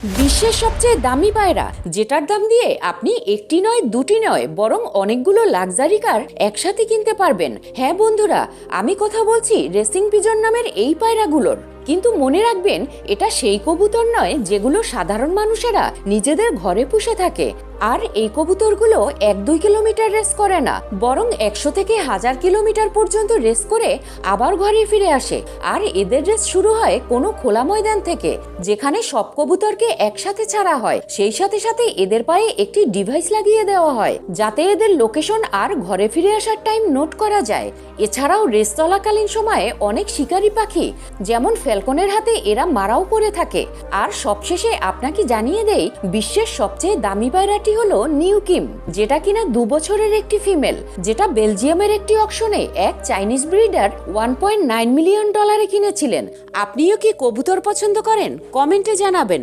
বিশ্বের সবচেয়ে দামি পায়রা, যেটার দাম দিয়ে আপনি একটি নয় দুটি নয় বরং অনেকগুলো লাক্সারি কার একসাথে কিনতে পারবেন। হ্যাঁ বন্ধুরা, আমি কথা বলছি রেসিং পিজন নামের এই পায়রাগুলোর। কিন্তু মনে রাখবেন, এটা সেই কবুতর নয় যেগুলো সাধারণ মানুষেরা নিজেদের ঘরে পুষে থাকে। আর এই কবুতরগুলো 1-2 কিলোমিটার রেস করে না, বরং 100 থেকে 1000 কিলোমিটার পর্যন্ত রেস করে আবার ঘরে ফিরে আসে। আর এদের রেস শুরু হয় কোনো খোলা ময়দান থেকে, যেখানে সব কবুতরকে একসাথে ছাড়া হয়। সেই সাথে সাথে এদের পায়ে একটি ডিভাইস লাগিয়ে দেওয়া হয়, যাতে এদের লোকেশন আর ঘরে ফিরে আসার টাইম নোট করা যায়। এছাড়াও রেস চলাকালীন সময়ে অনেক শিকারী পাখি যেমন ফ্যালকনের হাতে এরা মারাও পড়ে থাকে। আর সবশেষে আপনাকে জানিয়ে দেই, বিশ্বের সবচেয়ে দামি পায়রাটি হলো নিউ কিম, যেটা কিনা 2 বছরের একটি ফিমেল, যেটা বেলজিয়ামের একটি অকশনে এক চাইনিজ ব্রিডার $1.9 মিলিয়ন কিনেছিলেন। আপনিও কি কবুতর পছন্দ করেন? কমেন্টে জানাবেন।